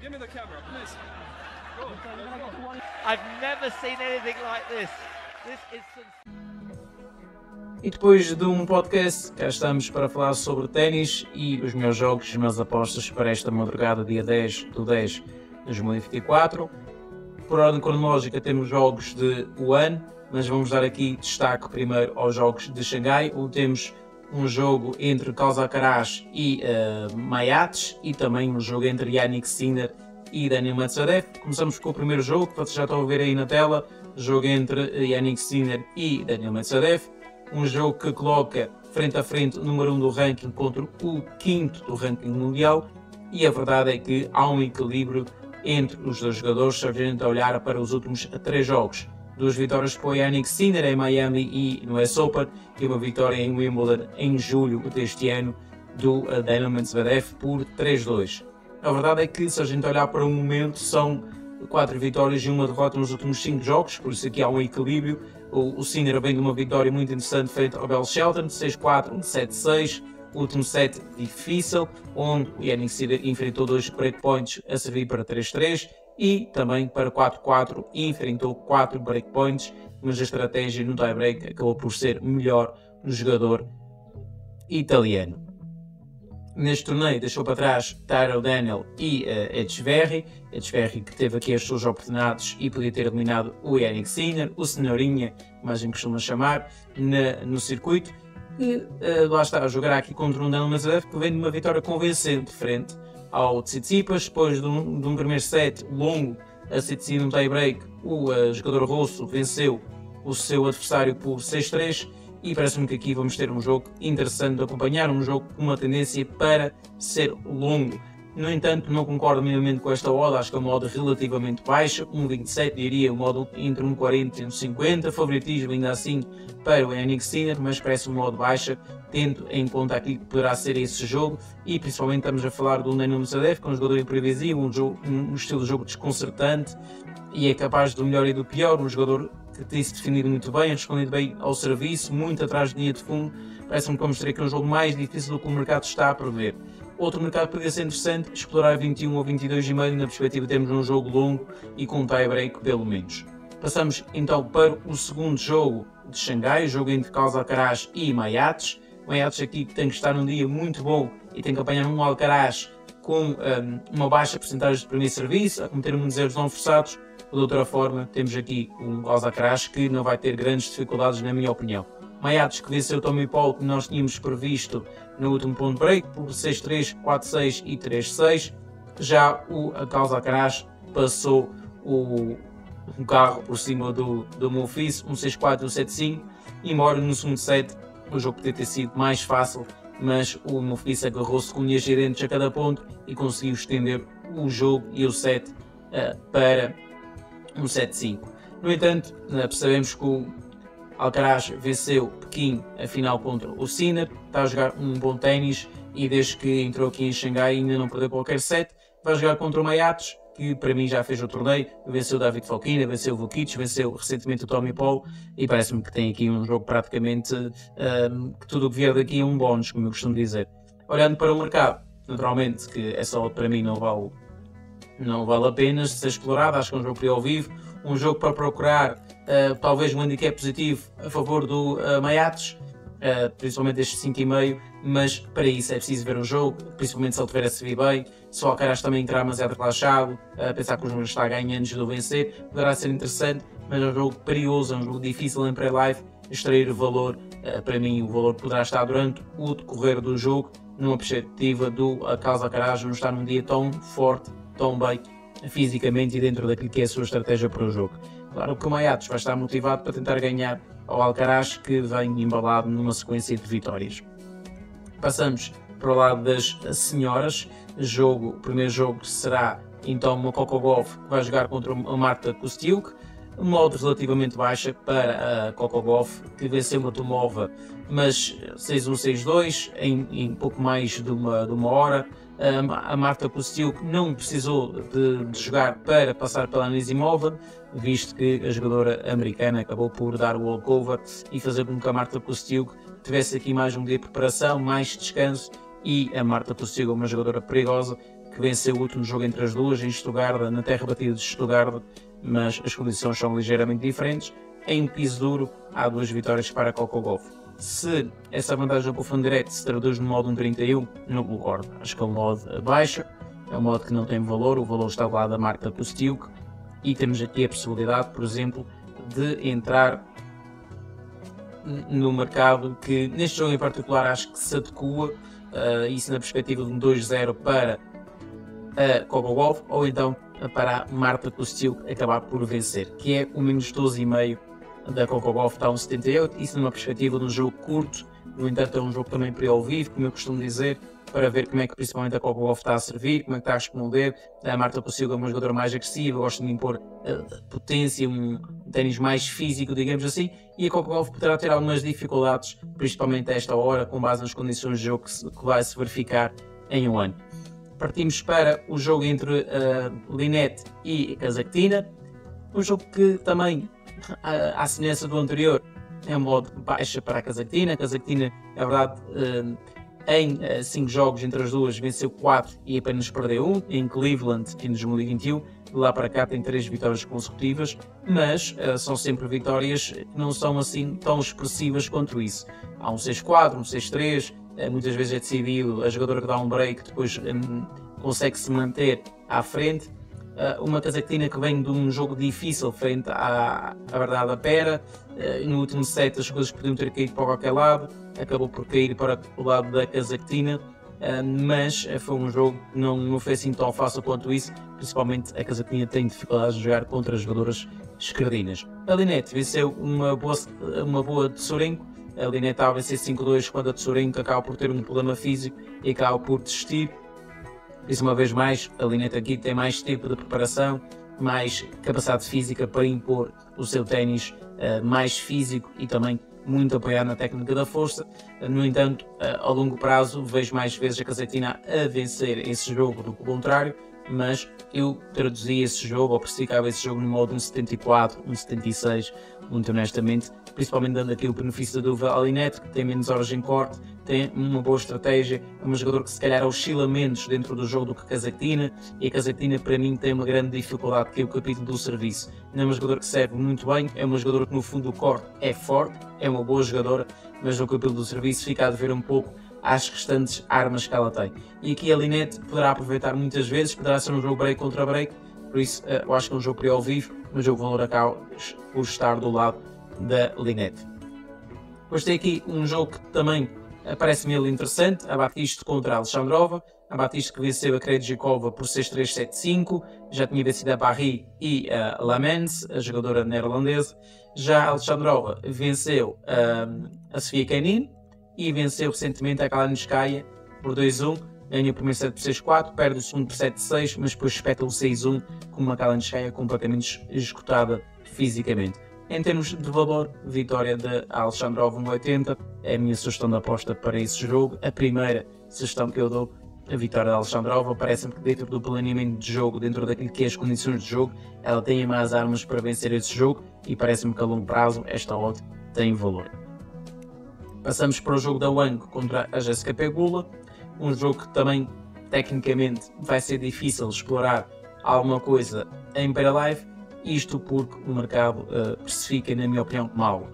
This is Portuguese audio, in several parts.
Give me the camera, please. I've never seen anything like this. This is E depois de um podcast, cá estamos para falar sobre ténis e os meus jogos, as minhas apostas para esta madrugada, dia 10/10 de 2024. Por ordem cronológica temos jogos de Wuhan, mas vamos dar aqui destaque primeiro aos jogos de Xangai, onde temos um jogo entre Carlos Alcaraz e Mayates e também um jogo entre Jannik Sinner e Daniel Medvedev. Começamos com o primeiro jogo, que vocês já estão a ver aí na tela, jogo entre Jannik Sinner e Daniel Medvedev. Um jogo que coloca frente a frente o número 1 do ranking contra o 5º do ranking mundial, e a verdade é que há um equilíbrio entre os dois jogadores, se a gente olhar para os últimos 3 jogos. 2 vitórias para o Jannik Sinner em Miami e no US Open, e uma vitória em Wimbledon em julho deste ano do Daniel Medvedev por 3-2. A verdade é que, se a gente olhar para o momento, são 4 vitórias e 1 derrota nos últimos 5 jogos, por isso aqui há um equilíbrio. O Sinner vem de uma vitória muito interessante frente ao Bell Shelton, 6-4, 7-6, o último set difícil, onde o Jannik Sinner enfrentou 2 breakpoints a servir para 3-3 e também para 4-4 e enfrentou 4 breakpoints, mas a estratégia no tie-break acabou por ser melhor no jogador italiano. Neste torneio deixou para trás Tyrell Daniel e Etcheverry que teve aqui as suas oportunidades e podia ter eliminado o Jannik Sinner, o Senhorinha, mais em costuma chamar, no circuito, e lá está a jogar aqui contra um Daniel Medvedev que vem de uma vitória convincente frente ao Tsitsipas, depois de um primeiro set longo a ser decidido um tie-break. O jogador russo venceu o seu adversário por 6-3, e parece-me que aqui vamos ter um jogo interessante de acompanhar, um jogo com uma tendência para ser longo. No entanto, não concordo minimamente com esta odd, acho que é uma odd relativamente baixa, 1,27, diria, uma odd entre 1,40 e 1,50, favoritismo ainda assim para o Jannik Sinner, mas parece uma odd baixa, tendo em conta aqui que poderá ser esse jogo, e principalmente estamos a falar do Daniel Medvedev, que é um jogador imprevisível, um estilo de jogo desconcertante, e é capaz do melhor e do pior, um jogador que tem-se definido muito bem, respondido bem ao serviço, muito atrás de linha de fundo. Parece-me que vamos ter aqui um jogo mais difícil do que o mercado está a prever. Outro mercado poderia ser interessante, explorar 21 ou 22,5 na perspectiva de termos um jogo longo e com um tie-break pelo menos. Passamos então para o segundo jogo de Xangai, o jogo entre Carlos Alcaraz e Mayates. Mayates aqui tem que estar num dia muito bom e tem que apanhar um Alcaraz com uma baixa porcentagem de primeiro serviço, a cometer muitos erros não forçados. De outra forma, temos aqui um Alcaraz que não vai ter grandes dificuldades, na minha opinião. Mayates, que venceu o Tommy Paul, que nós tínhamos previsto no último ponto break, por 6-3, 4-6 e 3-6. Já o Carlos Alcaraz passou o carro por cima do Monfils, um 6-4 e um 7-5, embora no segundo set o jogo poderia ter sido mais fácil, mas o Monfils agarrou-se com linhas girentes a cada ponto e conseguiu estender o jogo e o set para um 7-5. No entanto, percebemos que o Alcaraz venceu Pequim a final contra o Sinner, está a jogar um bom ténis e desde que entrou aqui em Xangai ainda não perdeu qualquer set. Vai jogar contra o Mayates, que para mim já fez o torneio, venceu o David Fokina, venceu o Vukic, venceu recentemente o Tommy Paul, e parece-me que tem aqui um jogo praticamente que tudo o que vier daqui é um bónus, como eu costumo dizer. Olhando para o mercado, naturalmente que essa odd para mim não vale a pena ser explorado, acho que é um jogo para ir ao vivo, um jogo para procurar talvez um handicap positivo a favor do Mayates, principalmente estes 5,5, mas para isso é preciso ver o jogo, principalmente se ele tiver a servir bem, se o Alcaraz também entrar demasiado relaxado, pensar que o jogo está a ganhar antes de o vencer, poderá ser interessante, mas é um jogo perigoso, é um jogo difícil em pré-live, extrair valor, para mim o valor poderá estar durante o decorrer do jogo, numa perspectiva do Carlos Alcaraz não estar num dia tão forte, tão bem fisicamente e dentro daquilo que é a sua estratégia para o jogo. Claro que o Mayates vai estar motivado para tentar ganhar ao Alcaraz, que vem embalado numa sequência de vitórias. Passamos para o lado das senhoras. O primeiro jogo será então uma Coco Gauff, que vai jogar contra a Marta Kostyuk, uma odd relativamente baixa para a Coco Gauff, que venceu uma Tomova, mas 6-1, 6-2 em pouco mais de uma hora. A Marta Kostyuk não precisou de jogar para passar pela Anisimova, visto que a jogadora americana acabou por dar o walkover e fazer com que a Marta Kostyuk tivesse aqui mais um dia de preparação, mais descanso e a Marta Tossiga, uma jogadora perigosa, que venceu o último jogo entre as duas em Stuttgart, na terra batida de Stuttgart, mas as condições são ligeiramente diferentes. Em piso duro, há 2 vitórias para a Coco Gauff. Se essa vantagem para o confronto direto se traduz no modo 1.31, não concordo. Acho que é um modo baixo, é um modo que não tem valor, o valor está do lado da Marta Tostiuk, e temos aqui a possibilidade, por exemplo, de entrar no mercado que neste jogo em particular acho que se adequa, isso na perspectiva de um 2-0 para a Coco Gauff, ou então para a Marta Tostiuk acabar por vencer, que é o menos 12,5 da Coco Gauff, está a 1,78, isso numa perspectiva de um jogo curto. No entanto é um jogo também para ao vivo, como eu costumo dizer, para ver como é que principalmente a Coco Gauff está a servir, como é que está a responder. A Marta Tostiuk é uma jogadora mais agressiva, gosta de impor potência, um ténis mais físico, digamos assim, e a Coco Gauff poderá ter algumas dificuldades, principalmente a esta hora, com base nas condições de jogo que vai se verificar em um ano. Partimos para o jogo entre Linette e Kasatkina, um jogo que também, à semelhança do anterior, é um modo baixa para a Kasatkina. A Kasatkina, é verdade, em 5 jogos entre as duas venceu 4 e apenas perdeu 1, em Cleveland em 2021, de lá para cá tem 3 vitórias consecutivas, mas são sempre vitórias que não são assim tão expressivas quanto isso. Há um 6-4, um 6-3, muitas vezes é decidido, a jogadora que dá um break depois consegue se manter à frente. Uma Kasatkina que vem de um jogo difícil frente à verdade a Pera. No último set as coisas podiam ter caído para qualquer lado, acabou por cair para o lado da Kasatkina, mas foi um jogo que não foi assim tão fácil quanto isso, principalmente a Kasatkina tem dificuldades de jogar contra jogadoras esquerdinas. A Linette venceu uma boa Tsurenko. A Linette estava a vencer 5-2 quando a Tsurenko acaba por ter um problema físico e acaba por desistir. Isso, uma vez mais, a Linette aqui tem mais tempo de preparação, mais capacidade física para impor o seu ténis mais físico e também muito apoiado na técnica da força. No entanto, a longo prazo vejo mais vezes a Kasatkina a vencer esse jogo do que o contrário, mas eu traduzi esse jogo, ou precificava esse jogo no modo 1,74, 1,76, muito honestamente, principalmente dando aqui o benefício da dúvida à Linette, que tem menos horas em corte, tem uma boa estratégia, é uma jogadora que se calhar oscila menos dentro do jogo do que a Kasatkina, e a Kasatkina para mim tem uma grande dificuldade, que é o capítulo do serviço. Não é uma jogadora que serve muito bem, é uma jogadora que no fundo do corte é forte, é uma boa jogadora, mas no capítulo do serviço fica a dever um pouco às restantes armas que ela tem. E aqui a Linette poderá aproveitar muitas vezes, poderá ser um jogo break contra break, por isso eu acho que é um jogo ao vivo, mas o valor acaba por estar do lado da Linette. Depois tem aqui um jogo que também parece-me ele interessante, a Batiste contra a Alexandrova. A Batiste que venceu a Krejcikova por 6-3, 7-5, já tinha vencido a Paris e a Lamens, a jogadora neerlandesa. Já a Alexandrova venceu a Sofia Kenin e venceu recentemente a Kalinskaya por 2-1, ganha o primeiro set por 6-4, perde o segundo por 7-6, mas depois espeta o 6-1 com uma Kalinskaya completamente esgotada fisicamente. Em termos de valor, vitória de Alexandrova 1,80 é a minha sugestão de aposta para esse jogo. A primeira sugestão que eu dou, a vitória de Alexandrova, parece-me que dentro do planeamento de jogo, dentro daquilo que é as condições de jogo, ela tem mais armas para vencer esse jogo e parece-me que a longo prazo esta odd tem valor. Passamos para o jogo da Wang contra a Jessica Pegula, um jogo que também tecnicamente vai ser difícil explorar alguma coisa em Paralive, isto porque o mercado precifica, na minha opinião, mal.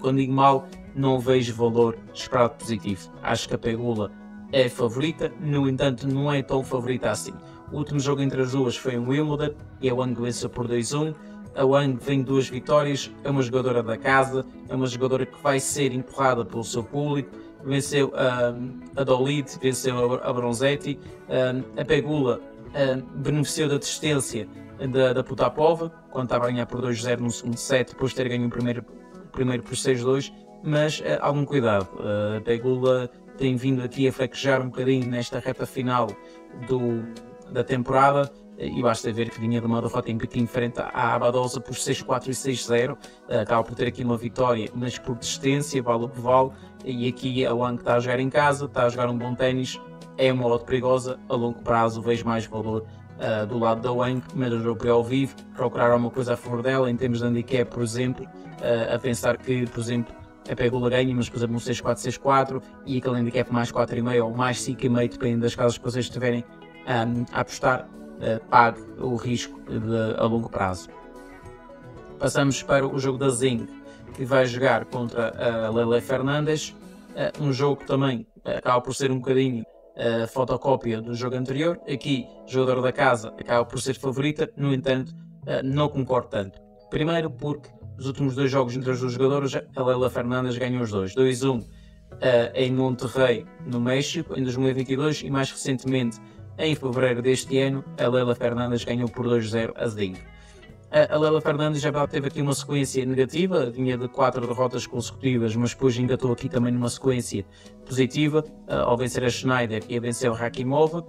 Quando digo mal, não vejo valor esperado positivo. Acho que a Pegula é favorita, no entanto não é tão favorita assim. O último jogo entre as duas foi em Wimbledon e a Wang venceu por 2-1. A Wang vem de 2 vitórias, é uma jogadora da casa, é uma jogadora que vai ser empurrada pelo seu público. Venceu a Dolid, venceu a Bronzetti. A Pegula beneficiou da desistência da Potapova, quando estava a ganhar por 2-0 no segundo set, depois de ter ganho o primeiro por 6-2, mas algum cuidado. A Pegula tem vindo aqui a fraquejar um bocadinho nesta reta final da temporada, e basta ver que vinha de uma derrota em Pequim frente à Badosa por 6-4 e 6-0, acaba por ter aqui uma vitória, mas por desistência, vale o que vale, e aqui a Wang está a jogar em casa, está a jogar um bom ténis, é uma odd perigosa, a longo prazo vejo mais valor do lado da Wang, mas o jogo ao vivo, procurar alguma coisa a favor dela, em termos de handicap, por exemplo, a pensar que, por exemplo, é pego a ganha, mas por exemplo um 6-4, 6-4 e aquele handicap mais 4,5 ou mais 5,5, dependendo das casas que vocês estiverem a apostar, pague o risco a longo prazo. Passamos para o jogo da Zing, que vai jogar contra a Lele Fernandes, um jogo que também acaba por ser um bocadinho fotocópia do jogo anterior. Aqui, o jogador da casa acaba por ser favorita, no entanto, não concordo tanto. Primeiro porque os últimos 2 jogos entre as duas jogadoras, a Lele Fernandes ganhou os dois. 2-1 em Monterrey, no México, em 2022, e mais recentemente, em fevereiro deste ano, a Lele Fernandes ganhou por 2-0 a Zing. A Lele Fernandes já teve aqui uma sequência negativa, vinha de 4 derrotas consecutivas, mas depois engatou aqui também numa sequência positiva, ao vencer a Schneider e a vencer a Rakimova,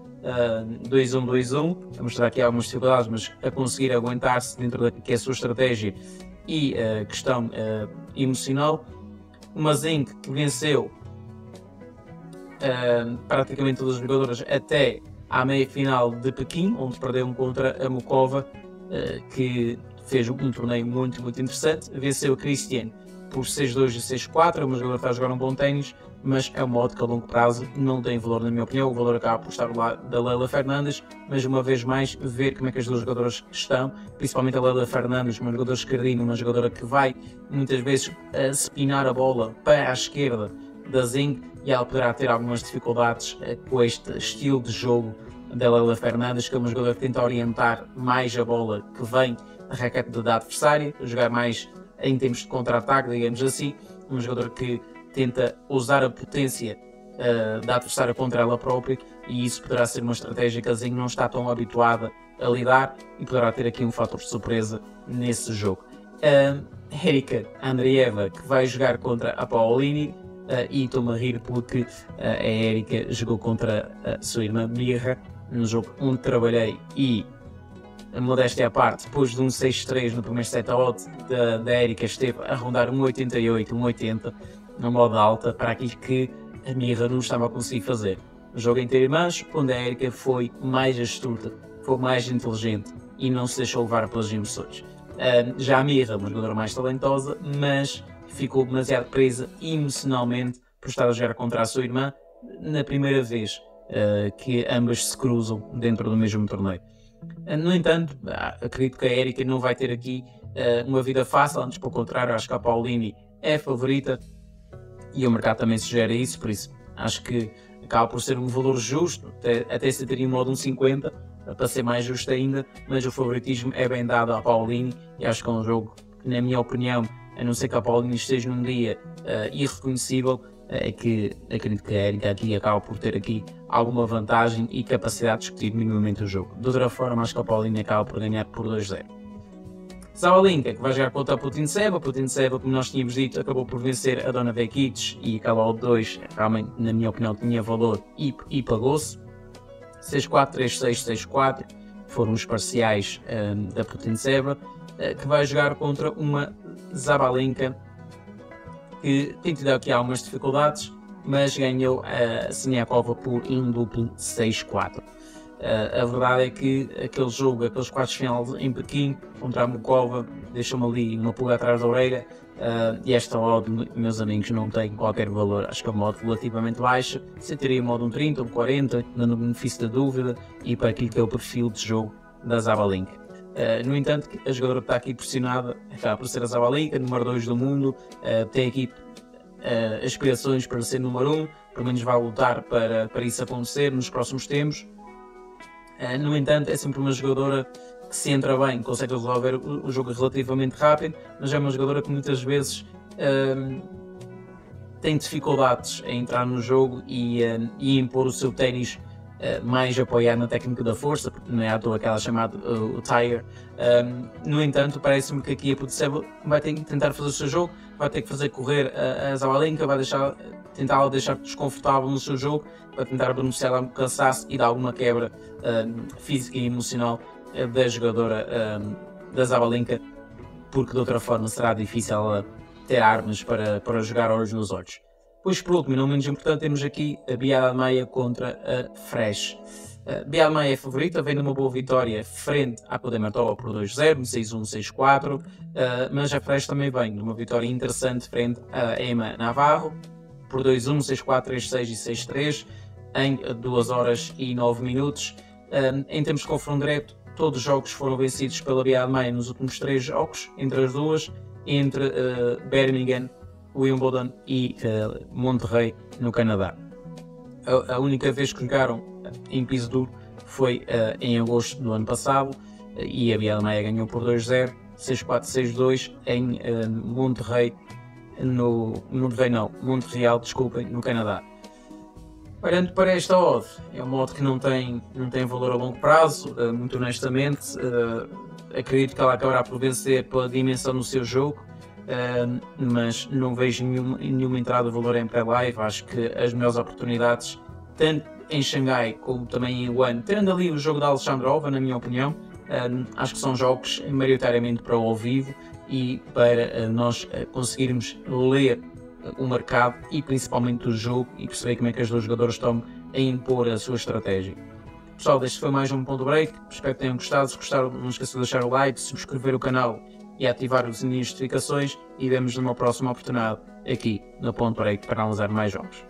2-1, 2-1, a mostrar aqui algumas dificuldades, mas a conseguir aguentar-se dentro da que é a sua estratégia e questão emocional. Uma Zing que venceu praticamente todas as jogadoras até à meia-final de Pequim, onde perdeu contra a Mukova, que fez um torneio muito interessante. Venceu a Christian por 6-2 e 6-4, uma jogadora que está a jogar um bom ténis, mas é um modo que a longo prazo não tem valor, na minha opinião. O valor acaba por estar do lado da Lele Fernandes, mas uma vez mais ver como é que as duas jogadoras estão, principalmente a Lele Fernandes, uma jogadora esquerdina, uma jogadora que vai muitas vezes espinar a bola para a esquerda da Zing, e ela poderá ter algumas dificuldades com este estilo de jogo da Lele Fernandes, que é uma jogadora que tenta orientar mais a bola que vem da raquete da adversária, jogar mais em termos de contra-ataque, digamos assim, uma jogadora que tenta usar a potência da adversária contra ela própria, e isso poderá ser uma estratégia que a Zing não está tão habituada a lidar e poderá ter aqui um fator de surpresa nesse jogo. Erika Andreeva, que vai jogar contra a Paolini, e estou-me a rir porque a Erika jogou contra a sua irmã Mirra, no jogo onde trabalhei, e a modéstia à parte, depois de um 6-3 no primeiro set, a odd da Erika esteve a rondar 1,88, 1,80 na moda alta, para aquilo que a Mirra não estava a conseguir fazer. O jogo inteiro em mãos, onde a Erika foi mais astuta, foi mais inteligente e não se deixou levar pelas emoções. Já a Mirra, uma jogadora mais talentosa, mas ficou demasiado presa emocionalmente por estar a jogar contra a sua irmã na primeira vez que ambas se cruzam dentro do mesmo torneio. No entanto, acredito que a Erika não vai ter aqui uma vida fácil, antes pelo contrário, acho que a Paolini é a favorita e o mercado também sugere isso, por isso acho que acaba por ser um valor justo, até se teria um modo 1,50 para ser mais justo ainda, mas o favoritismo é bem dado à Paolini, e acho que é um jogo que, na minha opinião, a não ser que a Paolini esteja num dia irreconhecível, é que acredito que a Erika aqui acaba por ter aqui alguma vantagem e capacidade de discutir minimamente o jogo. De outra forma, acho que a Paolini acaba por ganhar por 2-0. Sabalenka, que vai jogar contra a Putintseva. Putintseva, como nós tínhamos dito, acabou por vencer a Dona Vekic, e aquela odd 2 realmente, na minha opinião, tinha valor e pagou-se. 6-4, 3-6, 6-4 foram os parciais da Putintseva, que vai jogar contra uma Sabalenka que tem tido aqui algumas dificuldades, mas ganhou a Siniakova por um duplo 6-4. A verdade é que aquele jogo, aqueles quartos de final em Pequim contra a Mukova, deixou-me ali uma pulga atrás da orelha, e esta odd, meus amigos, não tem qualquer valor. Acho que é uma odd relativamente baixa, sentiria um modo 1,30, 1,40, dando o benefício da dúvida, e para aquilo que é o perfil de jogo da Sabalenka. No entanto, a jogadora que está aqui pressionada acaba por ser a Sabalenka, número 2 do mundo, tem aqui aspirações para ser número 1, pelo menos vai lutar para isso acontecer nos próximos tempos. No entanto, é sempre uma jogadora que, se entra bem, consegue resolver o jogo relativamente rápido, mas é uma jogadora que muitas vezes tem dificuldades em entrar no jogo e impor o seu ténis mais apoiado na técnica da força, porque não é à toa aquela chamada o tire. No entanto, parece-me que aqui a Putintseva vai ter que tentar fazer o seu jogo, vai ter que fazer correr a Sabalenka, vai tentar deixar desconfortável no seu jogo, para tentar beneficiar do cansaço e de alguma quebra física e emocional da jogadora da Sabalenka, porque de outra forma será difícil ela ter armas para jogar olhos nos olhos. Depois, por último e não menos importante, temos aqui a Beada Maia contra a Fresh. Beada Maia é favorita, vem numa boa vitória frente à Podematova por 2-0, 6-1, 6-4, mas a Fresh também vem numa vitória interessante frente a Emma Navarro por 2-1, 6-4, 3-6 e 6-3 em 2 horas e 9 minutos. Em termos de confronto direto, todos os jogos foram vencidos pela Beada Maia nos últimos 3 jogos, entre as duas, entre Birmingham, Wimbledon e Monterrey, no Canadá. A única vez que jogaram em piso duro foi em agosto do ano passado e a Beada Maia ganhou por 2-0, 6-4, 6-2 em Montreal, desculpem, no Canadá. Olhando para esta odd, é uma odd que não tem valor a longo prazo, muito honestamente. Acredito que ela acabará por vencer pela dimensão no seu jogo, mas não vejo nenhuma entrada de valor em pré-live. Acho que as melhores oportunidades, tanto em Xangai como também em Wuhan, tendo ali o jogo da Alexandrova, na minha opinião, acho que são jogos maioritariamente para o ao vivo e para nós conseguirmos ler o mercado e principalmente o jogo e perceber como é que os dois jogadores estão a impor a sua estratégia. Pessoal, este foi mais um Ponto Break, espero que tenham gostado. Se gostaram, não esqueçam de deixar o like, subscrever o canal e ativar as notificações, e vemos numa próxima oportunidade aqui no Ponto Break para analisar mais jogos.